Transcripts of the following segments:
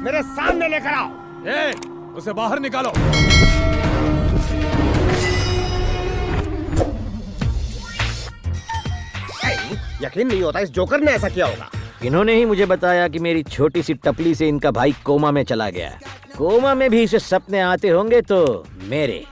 मेरे सामने लेकर आओ। उसे बाहर निकालो। यकीन नहीं होता इस जोकर ने ऐसा किया होगा। इन्होंने ही मुझे बताया कि मेरी छोटी सी टपली से इनका भाई कोमा में चला गया। कोमा में भी इसे सपने आते होंगे तो मेरे।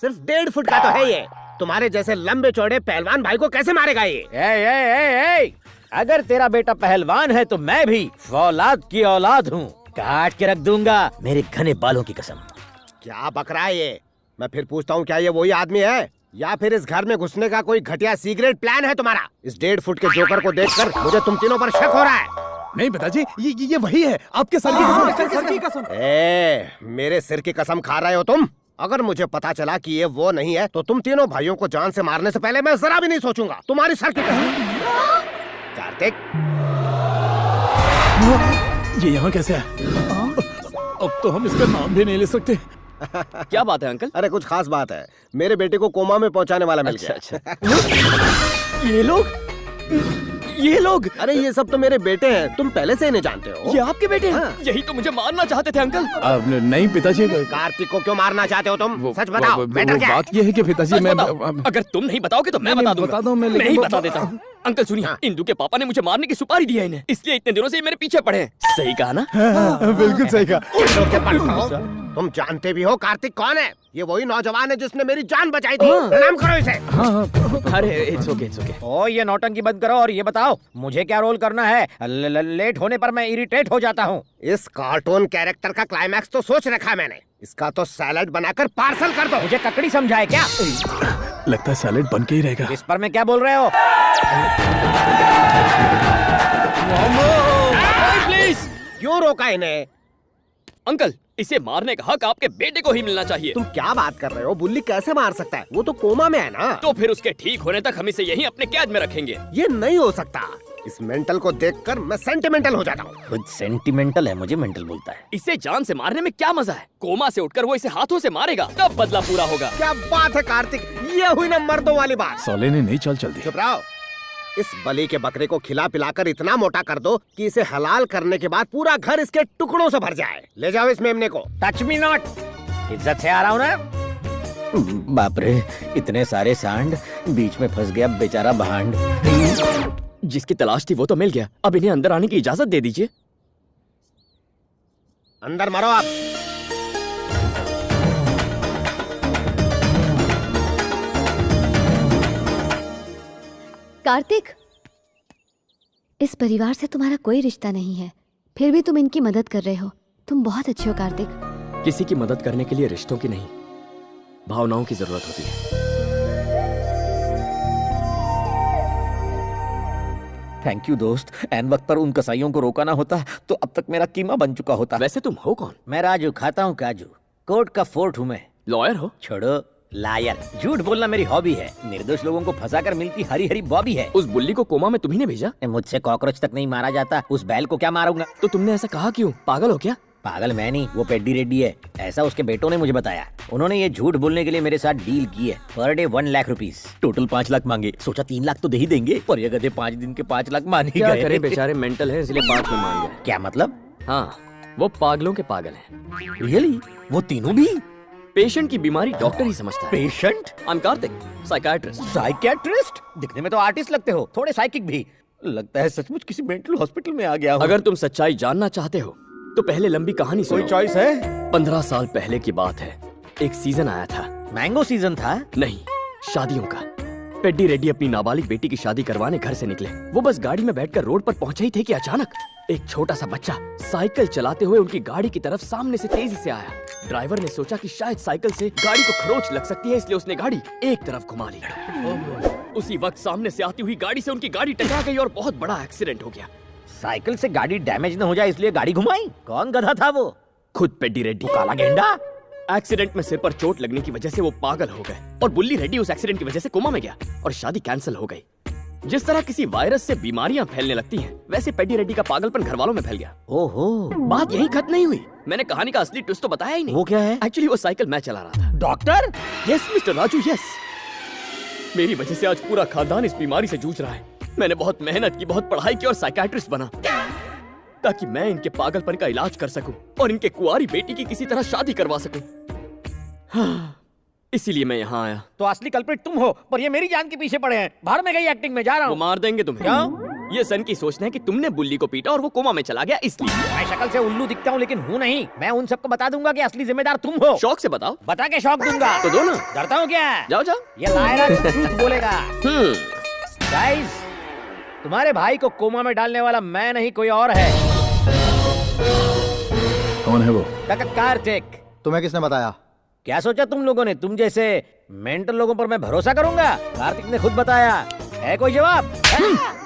सिर्फ 1.5 फुट का तो है ये। तुम्हारे जैसे लंबे चौड़े पहलवान भाई को कैसे मारेगा ये? ए, अगर तेरा बेटा पहलवान है तो मैं भी फौलाद की औलाद हूँ। काट के रख दूंगा मेरे घने बालों की कसम। क्या बक रहा है ये? मैं फिर पूछता हूँ, क्या ये वही आदमी है या फिर इस घर में घुसने का कोई घटिया सीक्रेट प्लान है तुम्हारा? इस 1.5 फुट के जोकर को देखकर मुझे तुम तीनों पर शक हो रहा है। नहीं पिताजी, ये वही है। आपके सर की कसम। मेरे सिर की कसम खा रहे हो तुम? अगर मुझे पता चला कि ये वो नहीं है तो तुम तीनों भाइयों को जान से मारने से पहले मैं जरा भी नहीं सोचूंगा। तुम्हारी सर की कसम। कार्तिक, ये यहाँ कैसे है? अब तो हम इसका नाम भी नहीं ले सकते। क्या बात है अंकल? अरे कुछ खास बात है। मेरे बेटे को कोमा में पहुंचाने वाला मिल गया। अच्छा। ये लोग अरे ये सब तो मेरे बेटे हैं। तुम पहले से इन्हें जानते हो। ये आपके बेटे हैं? हाँ। यही तो मुझे मारना चाहते थे अंकल। नहीं पिताजी, कार्तिक को क्यों मारना चाहते हो तुम? सच बताओ। मैटर क्या है? बात ये है कि पिताजी मैं अगर तुम नहीं बताओगे तो मैं बता दूंगा। बता दो, मैं नहीं बता देता हूँ। अंकल सुनिए, इंदू के पापा ने मुझे मारने की सुपारी दी है इन्हें, इसलिए इतने दिनों से ये मेरे पीछे पड़े हैं। सही कहा ना? बिल्कुल सही कहा। तुम जानते भी हो कार्तिक कौन है? ये वही नौजवान है जिसने मेरी जान बचाई थी। प्रणाम करो इसे। अरे इट्स ओके। ओ ये नौटंकी बंद करो और ये बताओ मुझे क्या रोल करना है? लेट होने पर मैं इरिटेट हो जाता हूँ। इस कार्टून कैरेक्टर का क्लाइमैक्स तो सोच रखा है मैंने। इसका तो सैलेड बनाकर पार्सल कर दो। मुझे ककड़ी समझाए क्या? लगता है सैलेड बन के ही रहेगा। इस पर मैं क्या बोल रहे हो? प्लीज, क्यों रोका इन्हें? अंकल, इसे मारने का हक आपके बेटे को ही मिलना चाहिए। तुम क्या बात कर रहे हो? बुल्ली कैसे मार सकता है? वो तो कोमा में है ना। तो फिर उसके ठीक होने तक हम इसे यहीं अपने कैद में रखेंगे। ये नहीं हो सकता। इस मेंटल को देखकर मैं सेंटिमेंटल हो जाता हूँ। खुद सेंटिमेंटल है, मुझे मेंटल बोलता है। इसे जान से मारने में क्या मजा है? कोमा से उठकर वो इसे हाथों से मारेगा, तब बदला पूरा होगा। क्या बात है कार्तिक, ये हुई ना मर्दों वाली बात। साले ने नहीं चल दी। चुप रहो। इस बलि के बकरे को खिला पिलाकर इतना मोटा कर दो कि इसे हलाल करने के बाद पूरा घर इसके टुकड़ों से भर जाए। ले जाओ इस मेमने को। Touch me not. इज्जत से आ रहा हूँ ना। बाप रे, इतने सारे सांड, बीच में फंस गया बेचारा भांड। जिसकी तलाश थी वो तो मिल गया, अब इन्हें अंदर आने की इजाजत दे दीजिए। अंदर मरो आप। कार्तिक, इस परिवार से तुम्हारा कोई रिश्ता नहीं है, फिर भी तुम इनकी मदद कर रहे हो। तुम बहुत अच्छे हो कार्तिक। किसी की मदद करने के लिए रिश्तों की नहीं, भावनाओं की जरूरत होती है। थैंक यू दोस्त। एन वक्त पर उन कसाईयों को रोका ना होता तो अब तक मेरा कीमा बन चुका होता। वैसे तुम हो कौन? मैं राजू, खाता हूँ काजू। कोर्ट का फोर्ट हूँ मैं। लॉयर हो? छोड़ो, लायर। झूठ बोलना मेरी हॉबी है। निर्दोष लोगों को फंसाकर मिलती हरी हरी बॉबी है। उस बुल्ली को कोमा में तुम्ही ने भेजा? मुझसे कॉकरोच तक नहीं मारा जाता, उस बैल को क्या मारूंगा? तो तुमने ऐसा कहा क्यों? पागल हो क्या? पागल मैं नहीं, वो पेड्डी रेड्डी है। ऐसा उसके बेटों ने मुझे बताया। उन्होंने ये झूठ बोलने के लिए मेरे साथ डील की है। Per day 1 lakh rupees, total 5 lakh मांगे। सोचा 3 लाख तो दे ही देंगे, पर ये गधे 5 दिन के 5 लाख मान ही क्या गए। करें, बेचारे मेंटल हैं इसलिए 5 में मान गए। क्या मतलब? हाँ, वो पागलों के पागल हैं। रियली? वो तीनों भी? पेशेंट की बीमारी डॉक्टर ही समझता है। Patient? I am Kartik, psychiatrist. Psychiatrist? दिखने में तो आर्टिस्ट लगते हो, थोड़े साइकिक भी। लगता है सचमुच किसी मेंटल हॉस्पिटल में आ गया हूँ। अगर तुम सच्चाई जानना चाहते हो तो पहले लंबी कहानी सुनो। कोई चॉइस है? 15 साल पहले की बात है। एक सीजन आया था। मैंगो सीजन था? नहीं, शादियों का। पेड्डी रेड्डी अपनी नाबालिग बेटी की शादी करवाने घर से निकले। वो बस गाड़ी में बैठकर रोड पर पहुंचे ही थे कि अचानक एक छोटा सा बच्चा साइकिल चलाते हुए उनकी गाड़ी की तरफ सामने से तेजी से आया। ड्राइवर ने सोचा कि शायद साइकिल से गाड़ी को खरोंच लग सकती है, इसलिए उसने गाड़ी एक तरफ घुमा ली। उसी वक्त सामने से आती हुई गाड़ी से उनकी गाड़ी टकरा गई और बहुत बड़ा एक्सीडेंट हो गया। साइकिल से गाड़ी डैमेज न हो जाए इसलिए गाड़ी घुमाई? कौन गधा था वो? खुद पेड्डी रेड्डी। काला गेंडा? एक्सीडेंट में सिर पर चोट लगने की वजह से वो पागल हो गए और बुल्ली रेड्डी उस एक्सीडेंट की वजह से कोमा में गया और शादी कैंसिल हो गई। जिस तरह किसी वायरस से बीमारियां फैलने लगती हैं, वैसे पेड्डी रेड्डी का पागलपन घर वालों में फैल गया। ओहो, बात यही खत्म नहीं हुई। मैंने कहानी का असली ट्विस्ट तो बताया ही नहीं। वो क्या है? एक्चुअली वो साइकिल मैं चला रहा था। Doctor? Yes mister Raju, yes. मेरी वजह से आज पूरा खानदान इस बीमारी से जूझ रहा है। मैंने बहुत मेहनत की, बहुत पढ़ाई की और साइकियाट्रिस्ट बना। ताकि मैं इनके पागलपन का इलाज कर सकूं और इनके कुंवारी बेटी की किसी तरह शादी करवा सकूं। हाँ, इसीलिए मैं यहाँ आया। तो असली कल्प्रिट तुम हो, पर ये मेरी जान के पीछे पड़े हैं। बाहर में गई एक्टिंग में जा रहा वो हूँ। मार देंगे तुम्हें। क्यों? ये सन की सोचना है कि तुमने बुल्ली को पीटा और वो कोमा में चला गया, इसलिए। मैं शक्ल से उल्लू दिखता हूँ लेकिन हूँ नहीं। मैं उन सबको बता दूंगा कि असली जिम्मेदार तुम हो। शौक से बताओ। बता के शौक दूंगा। तो दो ना। डरता हूँ क्या? जाओ जाओ। ये लायरा झूठ बोलेगा। गाइस, तुम्हारे भाई को कोमा में डालने वाला मैं नहीं कोई और है। कौन है वो? कार्तिक। तुम्हें किसने बताया? क्या सोचा तुम लोगों ने? तुम जैसे मेंटल लोगों पर मैं भरोसा करूंगा? कार्तिक ने खुद बताया। है कोई जवाब?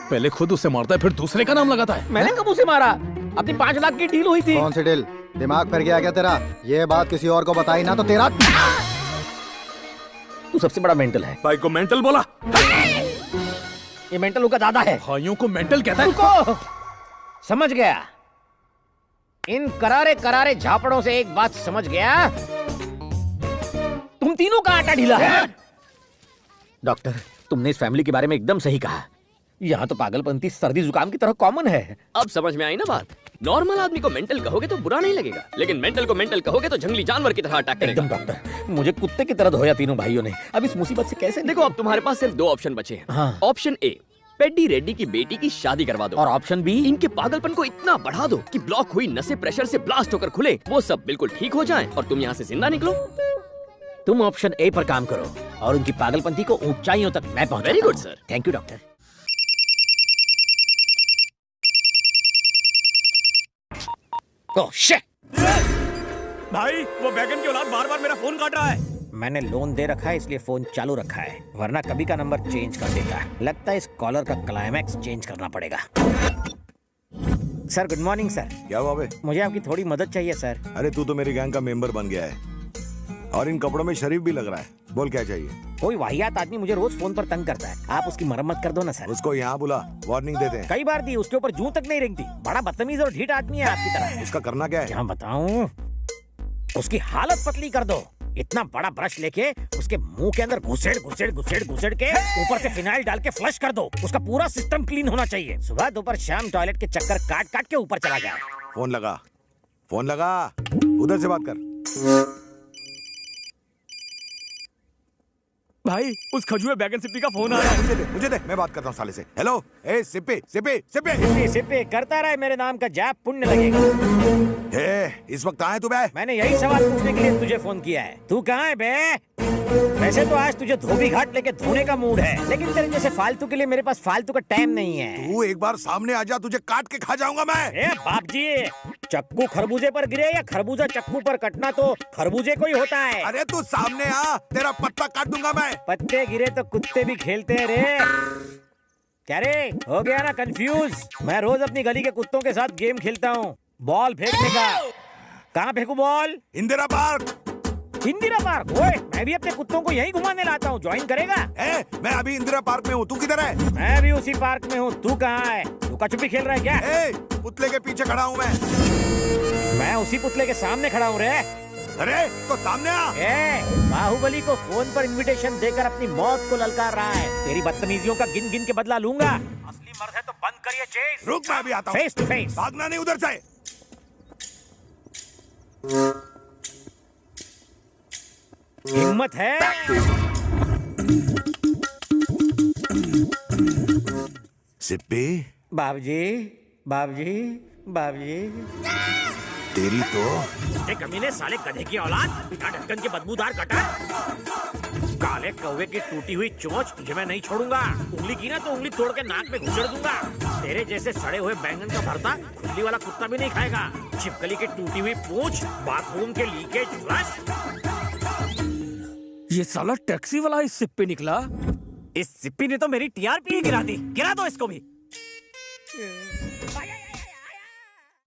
पहले खुद उसे मारता है फिर दूसरे का नाम लगाता है। मैंने कब उसे मारा? अपनी 5 लाख की डील हुई थी। कौन सी डील? दिमाग फिर गया क्या तेरा? ये बात किसी और को बताई ना तो तेरा। तू सबसे बड़ा मेंटल है। भाई को मेंटल बोला? ये मेंटल का दादा है। भाइयों को मेंटल कहता है? रुको, समझ गया। इन करारे करारे झापड़ों से एक बात समझ गया, तुम तीनों का आटा ढीला है। डॉक्टर, तुमने इस फैमिली के बारे में एकदम सही कहा। यहाँ तो पागलपंती सर्दी जुकाम की तरह कॉमन है। अब समझ में आई ना बात? नॉर्मल आदमी को मेंटल कहोगे तो बुरा नहीं लगेगा, लेकिन मेंटल को मेंटल कहोगे तो जंगली जानवर की तरह अटैक करेगा। एकदम डॉक्टर, मुझे कुत्ते की तरह धोया तीनों भाइयों ने। अब इस मुसीबत से कैसे देखो, अब तुम्हारे पास सिर्फ 2 ऑप्शन बचे हैं। हाँ। ऑप्शन ए, पेड्डी रेड्डी की बेटी की शादी करवा दो। और ऑप्शन बी, इनके पागलपन को इतना बढ़ा दो कि ब्लॉक हुई नसें प्रेशर से ब्लास्ट होकर खुले, वो सब बिल्कुल ठीक हो जाएं और तुम यहाँ से जिंदा निकलो। तुम ऑप्शन ए पर काम करो और उनकी पागलपंती को ऊंचाइयों तक मैं पहुंचाता Very good, हूं। sir. Thank you doctor. Oh shit! भाई, वो बैगन की औलाद बार-बार मेरा फोन काट रहा है। मैंने लोन दे रखा है इसलिए फोन चालू रखा है, वरना कभी का नंबर चेंज कर देता। लगता है इस कॉलर का क्लाइमैक्स चेंज करना पड़ेगा। Sir good morning sir. क्या हुआ बे? मुझे आपकी थोड़ी मदद चाहिए सर। अरे तू तो मेरी गैंग का मेंबर बन गया है और इन कपड़ों में शरीफ भी लग रहा है। बोल क्या चाहिए? कोई वाहियात आदमी मुझे रोज फोन पर तंग करता है, आप उसकी मरम्मत कर दो ना सर। उसको यहाँ बुला, वार्निंग देते हैं। कई बार दी, उसके ऊपर जूं तक नहीं रेंगती। बड़ा बदतमीज और ढीठ आदमी है आपकी तरह। उसका करना क्या है? क्या बताऊं? उसकी हालत पतली कर दो। इतना बड़ा ब्रश लेके उसके मुंह के अंदर घुसेड़ घुसेड़ घुसेड़ घुसेड़ के ऊपर से फिनाइल डाल के फ्लश कर दो। उसका पूरा सिस्टम क्लीन होना चाहिए। सुबह दोपहर शाम टॉयलेट के चक्कर काट काट के ऊपर चला गया। फोन लगा, फोन लगा, उधर से बात कर। भाई, उस खजुए बैगन सिप्पी का फोन आ रहा है। मुझे दे, मैं बात करता हूँ साले से। हेलो, ए सिप्पी सिप्पी सिप्पी। सिप्पी सिप्पी करता रहे, मेरे नाम का जाप पुण्य लगेगा। इस वक्त कहाँ है तू बे? मैंने यही सवाल पूछने के लिए तुझे फोन किया है। तू कहाँ है बे? वैसे तो आज तुझे धोबी घाट लेके धोने का मूड है, लेकिन तेरे जैसे फालतू के लिए मेरे पास फालतू का टाइम नहीं है। तू एक बार सामने आ जा, तुझे काट के खा जाऊंगा मैं। ए बाप जी, चक्कू खरबूजे पर गिरे या खरबूजा चक्कू पर कटना तो खरबूजे को ही होता है। अरे तू सामने आ, तेरा पत्ता काट दूंगा मैं। पत्ते गिरे तो कुत्ते भी खेलते हैं रे। क्या रे, हो गया ना कंफ्यूज? मैं रोज अपनी गली के कुत्तों के साथ गेम खेलता हूँ, बॉल फेंकने का। कहाँ फेंकू ball? Indira park. Indira park? ओए, मैं भी अपने कुत्तों को यहीं घुमाने लाता हूँ, ज्वाइन करेगा? मैं अभी इंदिरा पार्क में हूँ, तू किधर है? मैं भी उसी पार्क में हूँ, तू कहाँ है? लुका छुपी खेल रहा है क्या? पुतले के पीछे खड़ा हूँ मैं उसी पुतले के सामने खड़ा हूँ रे। अरे तो सामने आ। बाहुबली को फोन पर इनविटेशन देकर अपनी मौत को ललकार रहा है। तेरी बदतमीजियों का गिन गिन के बदला लूंगा। असली मर्द है तो बंद करिए चेस। रुक, मैं अभी आता हूँ। Face to face. भागना नहीं उधर से। हिम्मत है? सिप्पी, बाबूजी, बाबूजी, बाबूजी। तेरी तो कमीने, साले गधे की औलाद, बिना ढक्कन के बदबूदार कटर, काले कौवे की टूटी हुई चोंच, तुझे मैं नहीं छोड़ूंगा। उंगली की ना तो उंगली तोड़ के नाक में घुसेड़ दूंगा। तेरे जैसे सड़े हुए बैंगन का भरता खुली वाला कुत्ता भी नहीं खाएगा। छिपकली की टूटी हुई पूंछ, बाथरूम के लीकेज फ्लश। ये साला टैक्सी वाला इस सिप्पी निकला। इस सिप्पी ने तो मेरी टीआरपी ही गिरा दी। गिरा दो इसको भी।